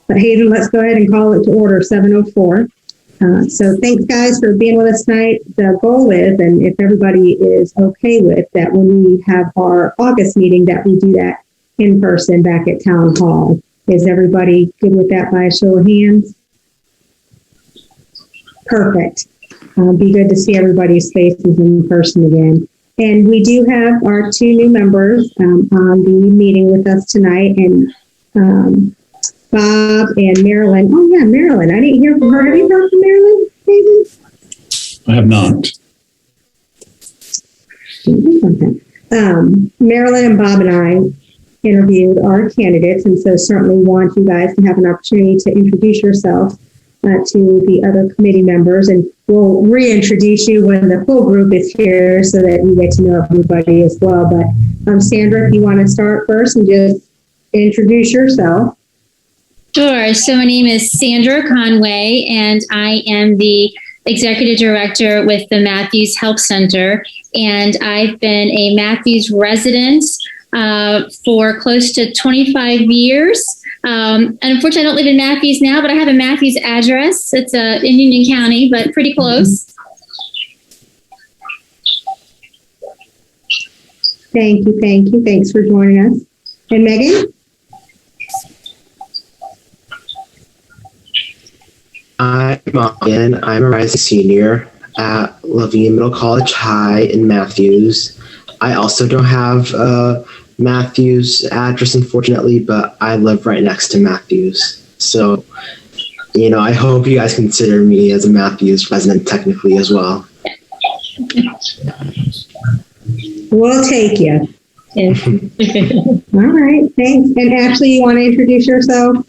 But Hayden, let's go ahead and call it to order, 7:04. So thanks, guys, for being with us tonight. The goal is, and if everybody is okay with that, when we have our August meeting, that we do that in person back at Town Hall. Is everybody good with that by a show of hands? Perfect. Be good to see everybody's faces in person again. And we do have our two new members on the meeting with us tonight, and Bob and Marilyn. Oh yeah, Marilyn. I didn't hear from her. Have you heard from Marilyn, David? I have not. Marilyn and Bob and I interviewed our candidates, and so certainly want you guys to have an opportunity to introduce yourself to the other committee members, and we'll reintroduce you when the full group is here so that you get to know everybody as well. But Sandra, if you want to start first and just introduce yourself. Sure. So my name is Sandra Conway, and I am the Executive Director with the Matthews Health Center, and I've been a Matthews resident for close to 25 years. And unfortunately, I don't live in Matthews now, but I have a Matthews address. It's in Union County, but pretty close. Thank you. Thanks for joining us. And Megan? I'm Morgan. I'm a rising senior at Lavinia Middle College High in Matthews. I also don't have a Matthews address, unfortunately, but I live right next to Matthews. So, I hope you guys consider me as a Matthews resident technically as well. We'll take you. All right, thanks. And Ashley, you want to introduce yourself?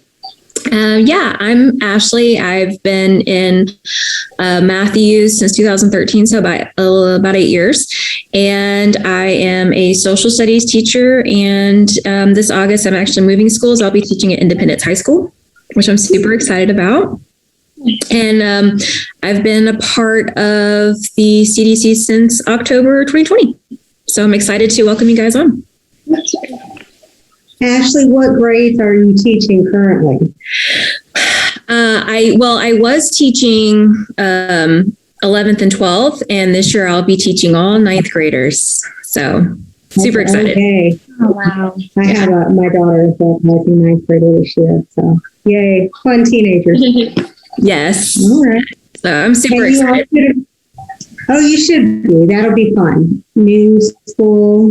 Yeah, I'm Ashley. I've been in Matthews since 2013, so about 8 years. And I am a social studies teacher. And this August, I'm actually moving schools. I'll be teaching at Independence High School, which I'm super excited about. And I've been a part of the CDC since October 2020. So I'm excited to welcome you guys on. Ashley, what grades are you teaching currently? I was teaching 11th and 12th, and this year I'll be teaching all 9th graders. So super excited. Okay. Oh, wow. I have my daughter is a 9th grader this year. So yay, fun teenagers. Yes. All right. So I'm super excited. You should be. That'll be fun. New school,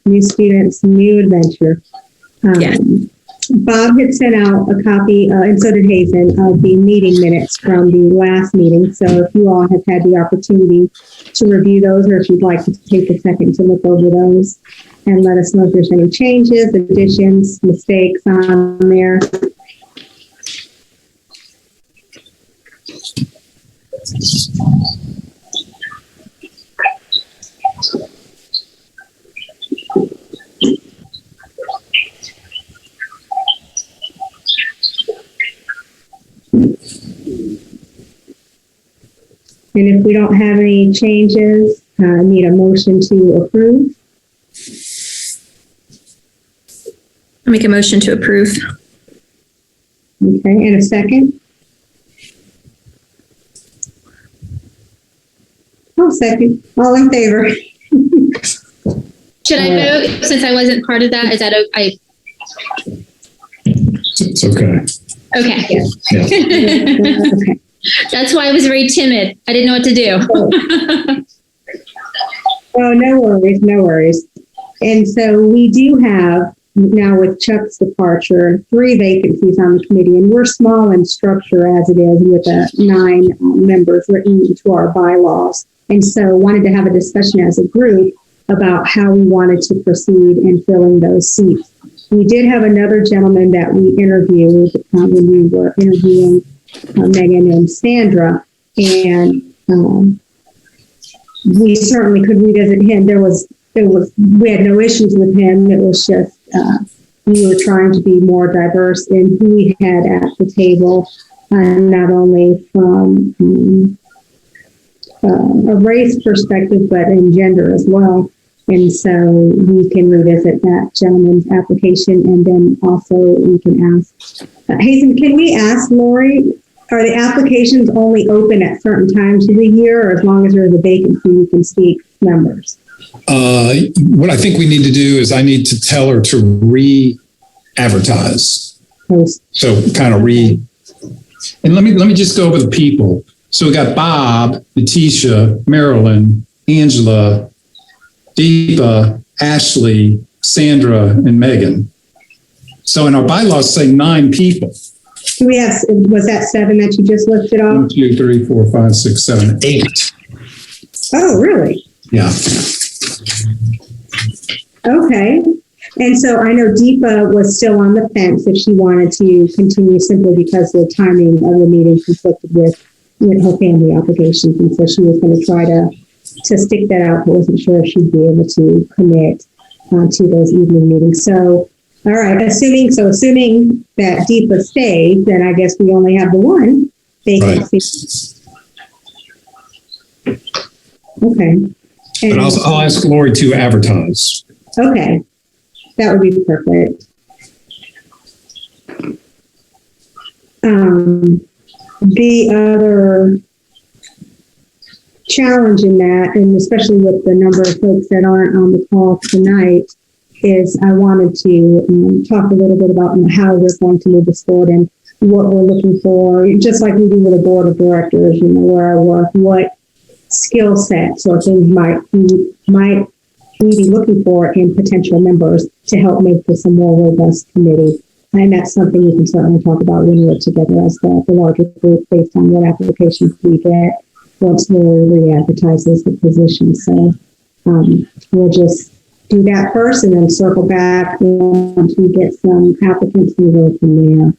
new students, new adventure. Bob had sent out a copy, and so did Hazen, of the meeting minutes from the last meeting. So if you all have had the opportunity to review those, or if you'd like to take a second to look over those and let us know if there's any changes, additions, mistakes on there. And if we don't have any changes, I need a motion to approve. I'll make a motion to approve. Okay, and a second? I'll second. All in favor? Should I vote since I wasn't part of that? Is that okay? It's okay. Okay. Yeah. Okay. That's why I was very timid. I didn't know what to do. Oh, no worries. And so we do have, now with Chuck's departure, 3 vacancies on the committee, and we're small in structure as it is with 9 members written into our bylaws. And so wanted to have a discussion as a group about how we wanted to proceed in filling those seats. We did have another gentleman that we interviewed when we were interviewing Megan and Sandra, and we certainly could revisit him. We had no issues with him. It was just we were trying to be more diverse in who we had at the table, not only from a race perspective, but in gender as well. And so we can revisit that gentleman's application, and then also we can ask, Hazen, can we ask Lori, are the applications only open at certain times of the year, or as long as there's a vacancy, you can seek members? What I think we need to do is I need to tell her to re-advertise. Post. So kind of and let me just go over the people. So we got Bob, Natisha, Marilyn, Angela, Deepa, Ashley, Sandra, and Megan. So in our bylaws say 9 people. Do we have, was that 7 that you just listed off? 1, 2, 3, 4, 5, 6, 7, 8. Oh, really? Yeah. Okay. And so I know Deepa was still on the fence if she wanted to continue, simply because the timing of the meeting conflicted with her family obligations. And so she was going to try to stick that out, but wasn't sure if she'd be able to commit to those evening meetings. So, all right, assuming that Deepa stays, then I guess we only have the one vacancy. Right. Okay. And But I'll ask Lori to advertise. okay. That would be perfect. The other challenge in that, and especially with the number of folks that aren't on the call tonight, is I wanted to talk a little bit about how we're going to move this forward and what we're looking for, just like we do with a board of directors, where I work, what skill sets or things might we be looking for in potential members to help make this a more robust committee. And that's something we can certainly talk about when we're together as the larger group, based on what applications we get once Lori re-advertises the position. So we'll just do that first and then circle back once we get some applicants and go from there.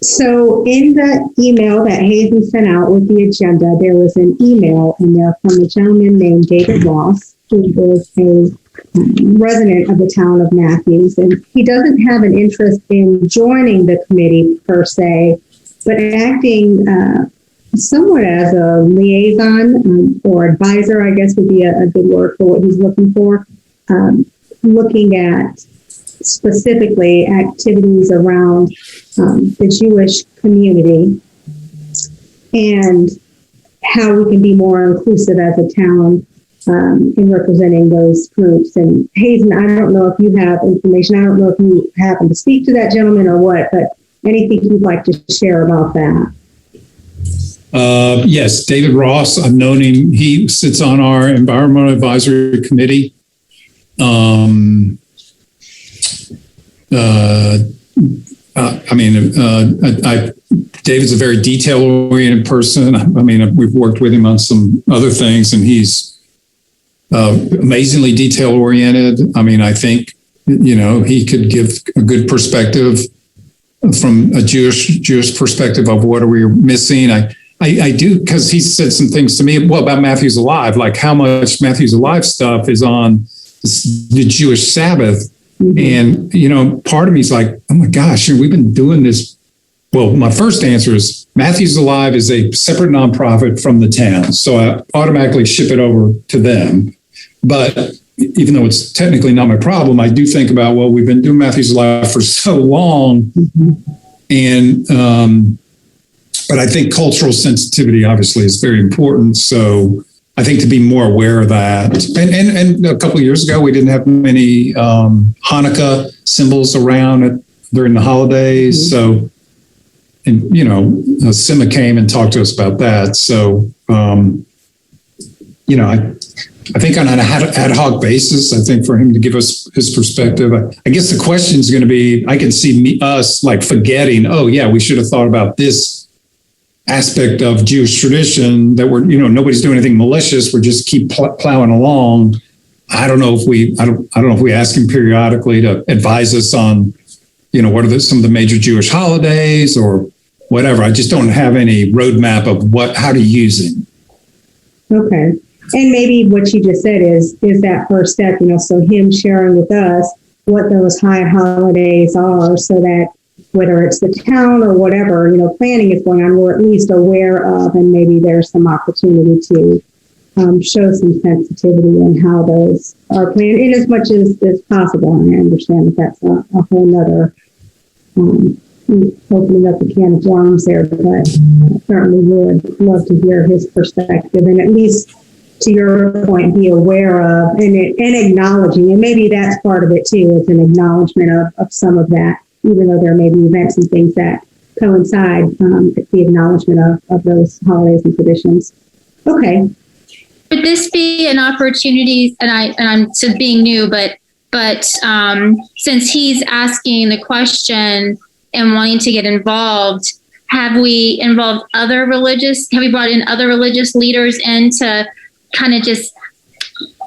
So in the email that Hazen sent out with the agenda, there was an email in there from a gentleman named David Ross, who is a resident of the town of Matthews. And he doesn't have an interest in joining the committee per se, but acting somewhat as a liaison or advisor, I guess would be a good word for what he's looking for, looking at specifically activities around the Jewish community and how we can be more inclusive as a town in representing those groups. And Hazen, I don't know if you have information. I don't know if you happen to speak to that gentleman or what, but anything you'd like to share about that? Yes, David Ross. I've known him. He sits on our environmental advisory committee. David's a very detail-oriented person. I mean, we've worked with him on some other things, and he's amazingly detail-oriented. I mean, I think, he could give a good perspective from a Jewish perspective of what are we missing. I do, because he said some things to me, about Matthews Alive, like how much Matthews Alive stuff is on the Jewish Sabbath. Mm-hmm. And, part of me is like, oh my gosh, we've been doing this. Well, my first answer is Matthews Alive is a separate nonprofit from the town. So I automatically ship it over to them. But even though it's technically not my problem, I do think about, we've been doing Matthews Alive for so long. Mm-hmm. And, but I think cultural sensitivity obviously is very important. So I think to be more aware of that. And a couple of years ago, we didn't have many Hanukkah symbols around during the holidays. So, and Sima came and talked to us about that. So, I think on an ad hoc basis, I think for him to give us his perspective, I guess the question is going to be, I can see us like forgetting, we should have thought about this aspect of Jewish tradition that nobody's doing anything malicious. We're just keep plowing along. I don't know if we ask him periodically to advise us on, what are some of the major Jewish holidays or whatever. I just don't have any roadmap of how to use him. Okay. And maybe what you just said is that first step, so him sharing with us what those high holidays are, so that whether it's the town or whatever, planning is going on, we're at least aware of, and maybe there's some opportunity to show some sensitivity in how those are planned in as much as possible. And I understand that that's a whole nother opening up a can of worms there, but I certainly would love to hear his perspective and at least, to your point, be aware of and acknowledging, and maybe that's part of it too. It's an acknowledgement of some of that, even though there may be events and things that coincide, the acknowledgement of those holidays and traditions. Okay. Would this be an opportunity? And I'm to being new, but since he's asking the question and wanting to get involved, have we brought in other religious leaders in to kind of just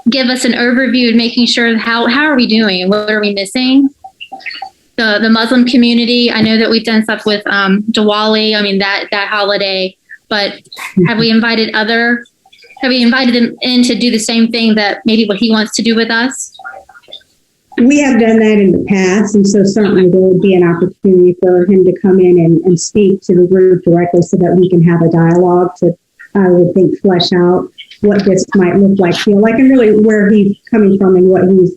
give us an overview and making sure how are we doing and what are we missing? The Muslim community, I know that we've done stuff with Diwali, I mean that holiday, but have we invited them in to do the same thing that maybe what he wants to do with us? We have done that in the past, and so certainly there would be an opportunity for him to come in and speak to the group directly so that we can have a dialogue to, I would think, flesh out what this might look like, feel like, and really where he's coming from and what he's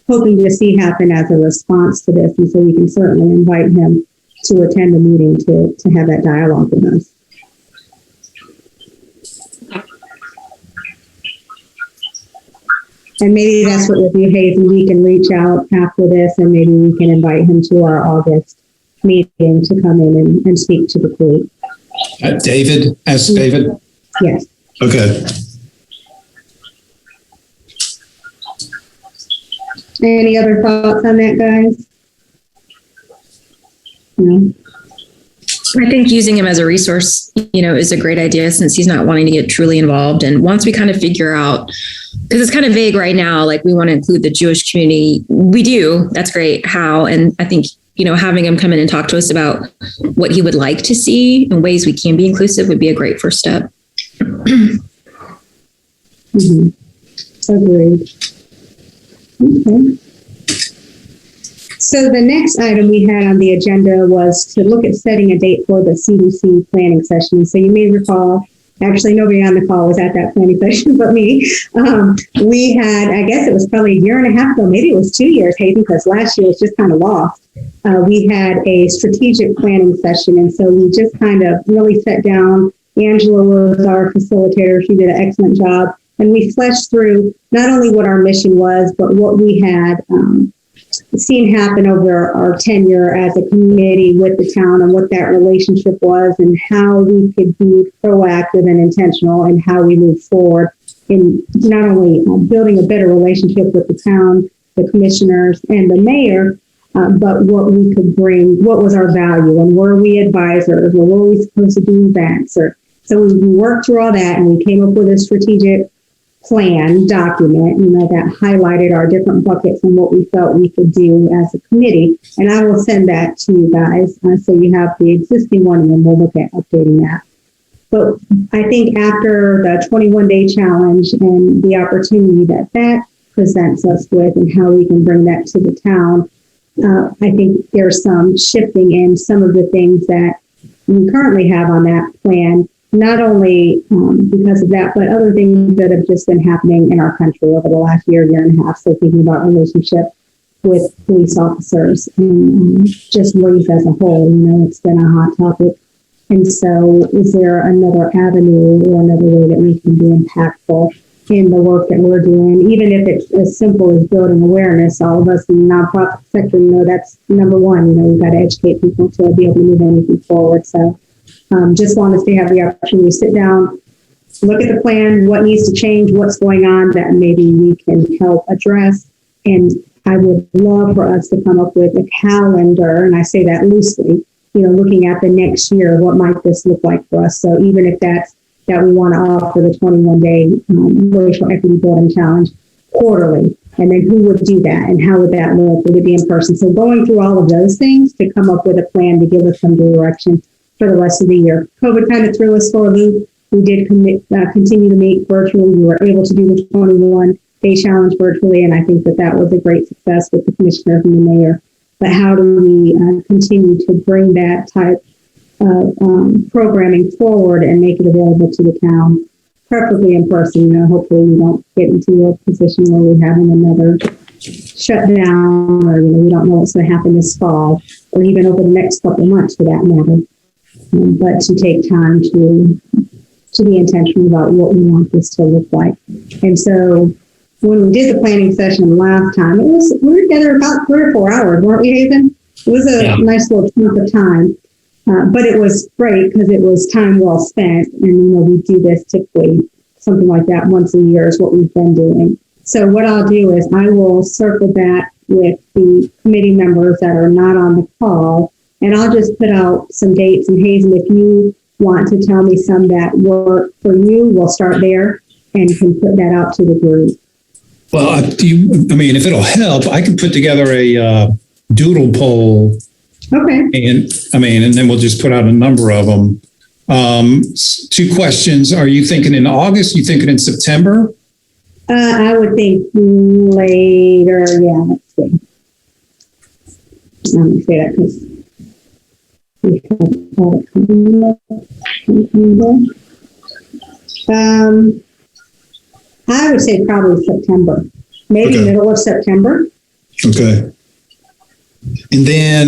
hoping to see happen as a response to this. And so we can certainly invite him to attend the meeting to have that dialogue with us. And maybe that's what we'll do, Hayes, and we can reach out after this and maybe we can invite him to our August meeting to come in and speak to the group. David, ask David. Yes. Okay. Any other thoughts on that, guys? No. I think using him as a resource, is a great idea since he's not wanting to get truly involved. And once we kind of figure out, because it's kind of vague right now, like we want to include the Jewish community. We do. That's great. How? And I think, having him come in and talk to us about what he would like to see and ways we can be inclusive would be a great first step. Mm-hmm. Agreed. Okay. So the next item we had on the agenda was to look at setting a date for the CDC planning session. So you may recall, actually nobody on the call was at that planning session but me. We had, I guess it was probably a year and a half ago, maybe it was 2 years, Hayden, because last year was just kind of lost. We had a strategic planning session, and so we just kind of really sat down. Angela was our facilitator. She did an excellent job. And we fleshed through not only what our mission was, but what we had seen happen over our tenure as a committee with the town and what that relationship was and how we could be proactive and intentional and how we move forward in not only building a better relationship with the town, the commissioners, and the mayor, but what we could bring, what was our value, and were we advisors, or were we supposed to do events? So we worked through all that and we came up with a strategic plan document, that highlighted our different buckets and what we felt we could do as a committee. And I will send that to you guys. So you have the existing one and then we'll look at updating that. But I think after the 21-day challenge and the opportunity that presents us with and how we can bring that to the town, I think there's some shifting in some of the things that we currently have on that plan, not only because of that, but other things that have just been happening in our country over the last year and a half. So thinking about relationship with police officers and just race as a whole, it's been a hot topic. And so is there another avenue or another way that we can be impactful in the work that we're doing, even if it's as simple as building awareness? All of us in the nonprofit sector know that's number one. We've got to educate people to be able to move anything forward. So just want us to have the opportunity to sit down, look at the plan, what needs to change, what's going on that maybe we can help address. And I would love for us to come up with a calendar, and I say that loosely, looking at the next year, what might this look like for us? So even if that's that we want to offer the 21-day racial equity building challenge quarterly, and then who would do that and how would that look? Would it be in person? So going through all of those things to come up with a plan to give us some direction for the rest of the year. COVID kind of threw us for a loop. We did continue to meet virtually. We were able to do the 21-day challenge virtually, and I think that was a great success with the commissioners and the mayor. But how do we continue to bring that type of programming forward and make it available to the town preferably in person. Hopefully we don't get into a position where we're having another shutdown, or we don't know what's going to happen this fall, or even over the next couple of months for that matter. But to take time to be intentional about what we want this to look like. And so when we did the planning session last time, we were together about 3 or 4 hours, weren't we, Hazen? It was a nice little chunk of time. But it was great because it was time well spent. And, we do this typically, something like that once a year is what we've been doing. So what I'll do is I will circle back with the committee members that are not on the call, and I'll just put out some dates. And Hazen, if you want to tell me some that work for you, we'll start there and can put that out to the group. Well, if it'll help, I can put together a doodle poll. Okay. And then we'll just put out a number of them. 2 questions. Are you thinking in August? You thinking in September? I would think later. Yeah, let's see. Let me say that because we have all the coming up. I would say probably September, maybe middle of September. Okay. And then,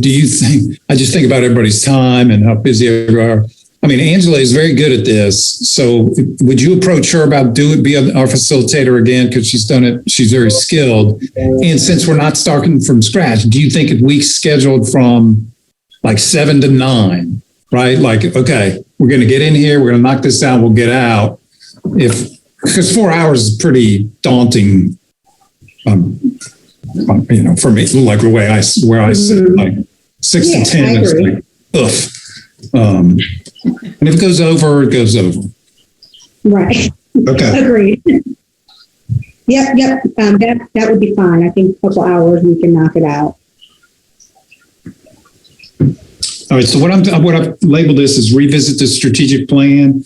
do you think, I just think about everybody's time and how busy everybody are. Angela is very good at this. So would you approach her about be our facilitator again? Because she's done it. She's very skilled. And since we're not starting from scratch, do you think if we scheduled from like 7 to 9, right? Like, okay, we're going to get in here. We're going to knock this out. We'll get out. Because 4 hours is pretty daunting. For me, like the way where I sit, like 6 to 10 is like, ugh. And if it goes over, it goes over. Right. Okay. Agreed. Yep. That would be fine. I think a couple hours we can knock it out. All right. So what I've labeled this is revisit the strategic plan.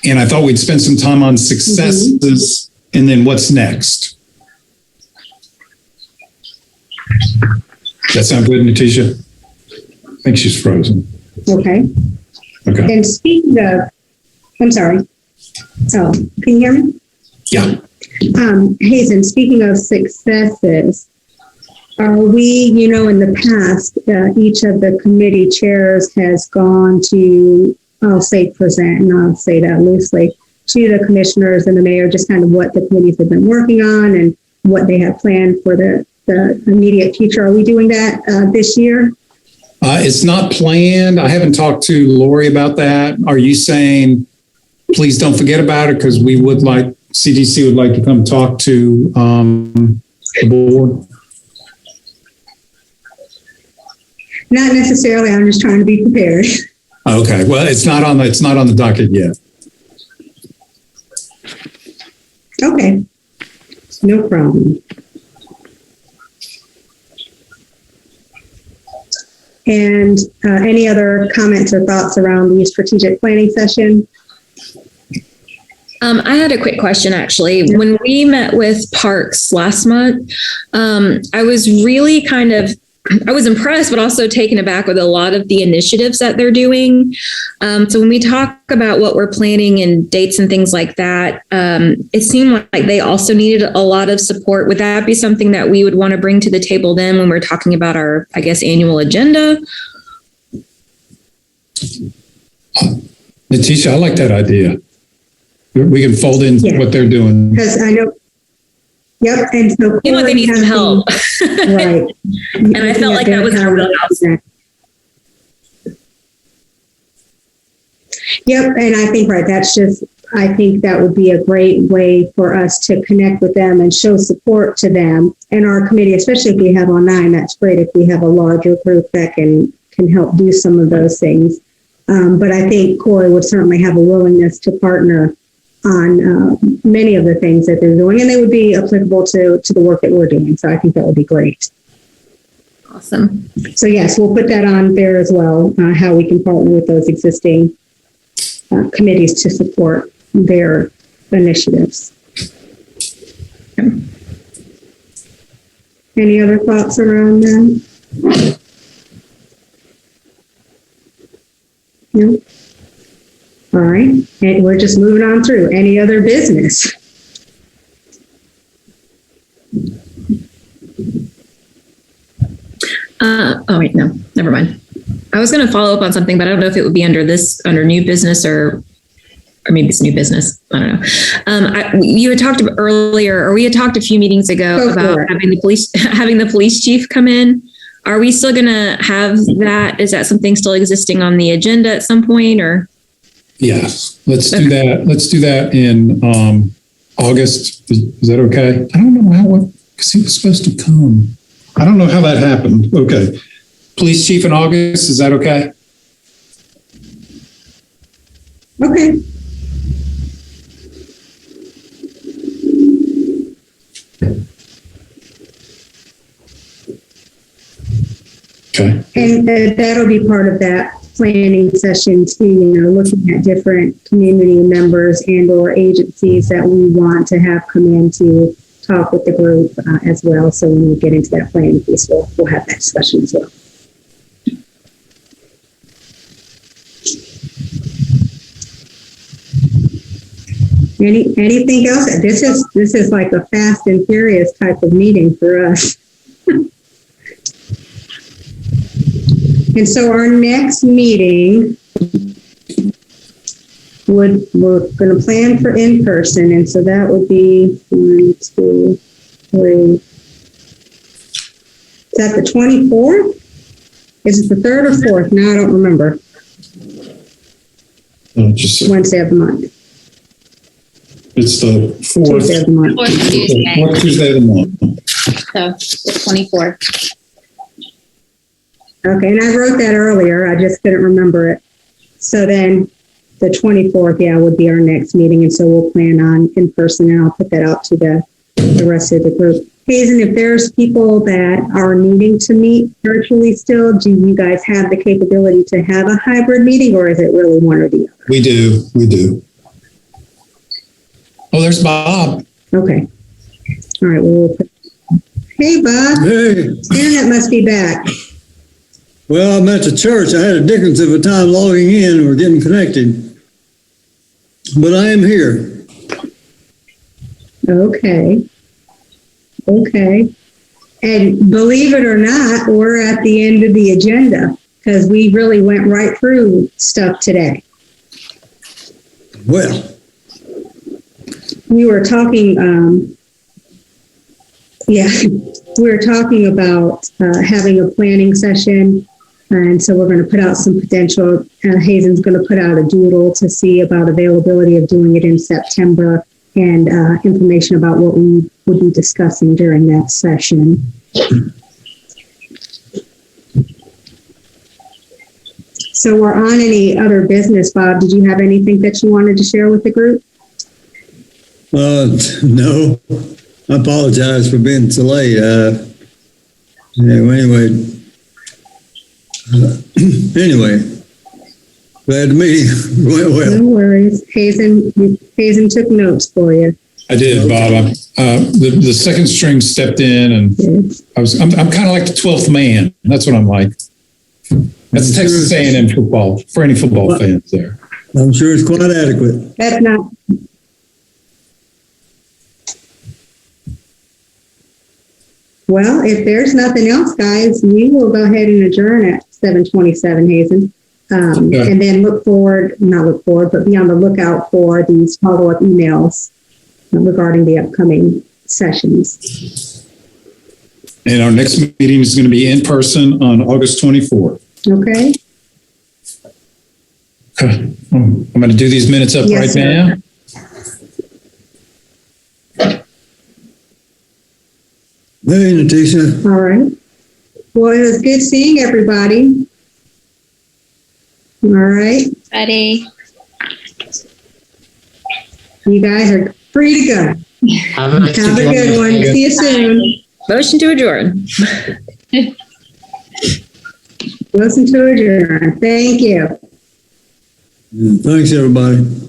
And I thought we'd spend some time on successes and then what's next. Does that sound good, Natisha? I think she's frozen. Okay. And speaking of, I'm sorry. Oh, can you hear me? Yeah. Hazen, speaking of successes, are we, in the past, each of the committee chairs has gone to, I'll say present, and I'll say that loosely, to the commissioners and the mayor, just kind of what the committees have been working on and what they have planned for the immediate future. Are we doing that this year? It's not planned. I haven't talked to Lori about that. Are you saying, please don't forget about it because CDC would like to come talk to the board? Not necessarily. I'm just trying to be prepared. Okay. Well, it's not on the docket yet. Okay. No problem. And any other comments or thoughts around the strategic planning session? I had a quick question, actually. When we met with Parks last month, I was really I was impressed, but also taken aback with a lot of the initiatives that they're doing. So when we talk about what we're planning and dates and things like that, it seemed like they also needed a lot of support. Would that be something that we would want to bring to the table then when we're talking about our, annual agenda? Natisha, I like that idea. We can fold in what they're doing. Because I know. Yep, and so they need some help, right? And I felt like that was our wheelhouse. Yep, and I think I think that would be a great way for us to connect with them and show support to them and our committee, especially if we have online. That's great if we have a larger group that can help do some of those things. But I think Corey would certainly have a willingness to partner on many of the things that they're doing, and they would be applicable to the work that we're doing. So I think that would be great. Awesome. So yes, we'll put that on there as well, how we can partner with those existing committees to support their initiatives. Any other thoughts around that? No? All right, and we're just moving on through. Any other business? Oh wait, no, never mind. I was going to follow up on something, but I don't know if it would be under new business or maybe it's new business. I don't know. You had talked earlier, or we had talked a few meetings ago about having the police chief come in. Are we still going to have that? Is that something still existing on the agenda at some point, or? Yes, let's do that. Let's do that in August. Is that okay? I don't know because he was supposed to come. I don't know how that happened. Okay. Police chief in August, is that okay? Okay. Okay. And that'll be part of that planning session too, looking at different community members and or agencies that we want to have come in to talk with the group as well. So when we get into that planning piece, we'll have that discussion as well. Anything else? This is like a fast and furious type of meeting for us. And so our next meeting we're going to plan for in person, and so that would be 1, 2, 3. Is that the 24th? Is it the 3rd or 4th? No, I don't remember. Just Wednesday of the month. It's the 4th. Tuesday of the month. Fourth Tuesday. Fourth Tuesday of the month. So the 24th. Okay, and I wrote that earlier. I just couldn't remember it. So then the 24th, would be our next meeting. And so we'll plan on in person, and I'll put that out to the rest of the group. Hazen, if there's people that are needing to meet virtually still, do you guys have the capability to have a hybrid meeting, or is it really one or the other? We do. Oh, there's Bob. Okay. All right. Hey, Bob. Hey, Internet must be back. well, I'm at the church. I had a dickens of a time logging in or getting connected, but I am here. Okay. And believe it or not, we're at the end of the agenda because we really went right through stuff today. Well, We were talking, we were talking about having a planning session. And so we're going to put out some potential, Hazen's going to put out a doodle to see about availability of doing it in September and information about what we would be discussing during that session. So we're on any other business, Bob. Did you have anything that you wanted to share with the group? no, I apologize for being so late. Anyway, glad the meeting went well. No worries. Hazen took notes for you. I did, Bob. The second string stepped in, and I'm kind of like the 12th man. That's what I'm like. That's Texas A&M football for any football fans there. I'm sure it's quite adequate. That's not. Well, if there's nothing else, guys, we will go ahead and adjourn at 7:27, Hazen. And then but be on the lookout for these follow-up emails regarding the upcoming sessions. And our next meeting is going to be in person on August 24th. Okay? Okay. I'm going to do these minutes up Yes, right sir. now. Hey, Natisha. All right. Well, it was good seeing everybody. All right. Buddy. You guys are free to go. Have a nice Have a good one. See you soon. Motion to adjourn. Listen to adjourn. Thank you. Thanks, everybody.